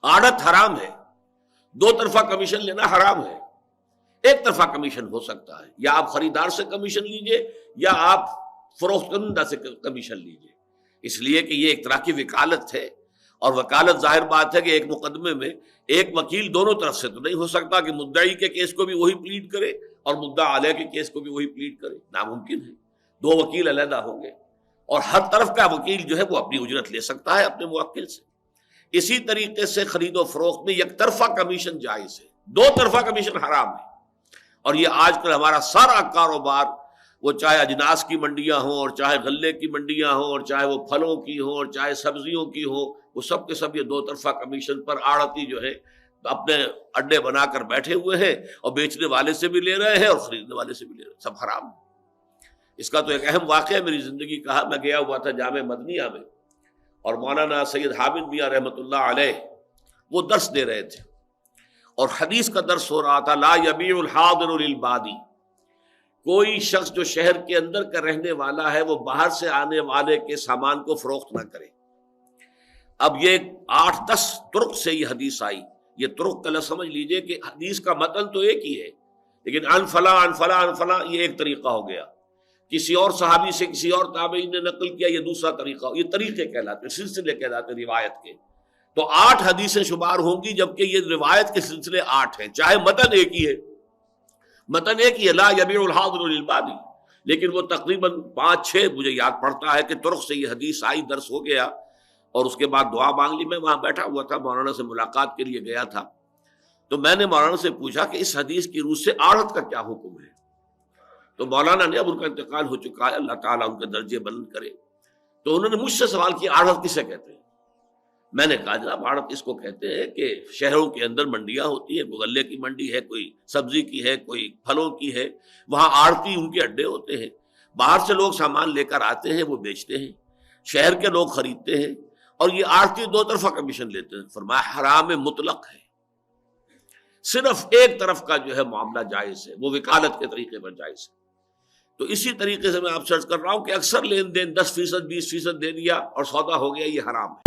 آڑت حرام ہے، دو طرفہ کمیشن لینا حرام ہے۔ ایک طرفہ کمیشن ہو سکتا ہے، یا آپ خریدار سے کمیشن لیجئے یا آپ فروخت کنندہ سے کمیشن لیجئے، اس لیے کہ یہ ایک طرح کی وکالت ہے، اور وکالت ظاہر بات ہے کہ ایک مقدمے میں ایک وکیل دونوں طرف سے تو نہیں ہو سکتا کہ مدعی کے کیس کو بھی وہی پلیڈ کرے اور مدعا علیہ کے کیس کو بھی وہی پلیڈ کرے، ناممکن ہے۔ دو وکیل علیحدہ ہوں گے، اور ہر طرف کا وکیل جو ہے وہ اپنی اجرت لے سکتا ہے اپنے موکل سے۔ اسی طریقے سے خرید و فروخت میں یک طرفہ کمیشن جائز ہے، دو طرفہ کمیشن حرام ہے۔ اور یہ آج کل ہمارا سارا کاروبار، وہ چاہے اجناس کی منڈیاں ہوں اور چاہے غلے کی منڈیاں ہوں اور چاہے وہ پھلوں کی ہوں اور چاہے سبزیوں کی ہوں، وہ سب کے سب یہ دو طرفہ کمیشن پر آڑتی جو ہے اپنے اڈے بنا کر بیٹھے ہوئے ہیں، اور بیچنے والے سے بھی لے رہے ہیں اور خریدنے والے سے بھی لے رہے ہیں، سب حرام ہے۔ اس کا تو ایک اہم واقعہ میری زندگی کا، میں گیا ہوا تھا جامع مدنیہ میں، اور مولانا سید حامد میاں رحمۃ اللہ علیہ وہ درس دے رہے تھے، اور حدیث کا درس ہو رہا تھا، لا یبیع الحاضر للبادی، کوئی شخص جو شہر کے اندر کا رہنے والا ہے وہ باہر سے آنے والے کے سامان کو فروخت نہ کرے۔ اب یہ 8-10 طرق سے یہ حدیث آئی، یہ طرق کا لفظ سمجھ لیجئے کہ حدیث کا متن تو ایک ہی ہے، لیکن عن فلاں عن فلاں عن فلاں یہ ایک طریقہ ہو گیا، کسی اور صحابی سے کسی اور تابعین نے نقل کیا، یہ دوسرا طریقہ، یہ طریقے کہلاتے، سلسلے کہلاتے روایت کے۔ تو 8 حدیثیں شمار ہوں گی، جبکہ یہ روایت کے سلسلے 8 ہیں، چاہے متن ایک ہی ہے، متن ایک ہی ہے، لا یبیع الحاضر للبادی، لیکن وہ تقریباً 5-6 مجھے یاد پڑتا ہے کہ طرق سے یہ حدیث آئی، درس ہو گیا، اور اس کے بعد دعا مانگ لی۔ میں وہاں بیٹھا ہوا تھا، مولانا سے ملاقات کے لیے گیا تھا، تو میں نے مولانا سے پوچھا کہ اس حدیث کی روح سے آڑت کا کیا حکم ہے؟ تو مولانا نے، اب ان کا انتقال ہو چکا ہے، اللہ تعالیٰ ان کے درجے بلند کرے، تو انہوں نے مجھ سے سوال کیا آڑت کسے کہتے ہیں؟ میں نے کہا جناب آڑت اس کو کہتے ہیں کہ شہروں کے اندر منڈیاں ہوتی ہیں، کوئی غلے کی منڈی ہے، کوئی سبزی کی ہے، کوئی پھلوں کی ہے، وہاں آڑتی ان کے اڈے ہوتے ہیں، باہر سے لوگ سامان لے کر آتے ہیں، وہ بیچتے ہیں، شہر کے لوگ خریدتے ہیں، اور یہ آڑتی دو طرفہ کمیشن لیتے ہیں۔ فرمایا حرام مطلق ہے، صرف ایک طرف کا جو ہے معاملہ جائز ہے، وہ وکالت کے طریقے پر جائز ہے۔ تو اسی طریقے سے میں آپ سے عرض کر رہا ہوں کہ اکثر لین دین 10% 20% دے دیا اور سودا ہو گیا، یہ حرام ہے۔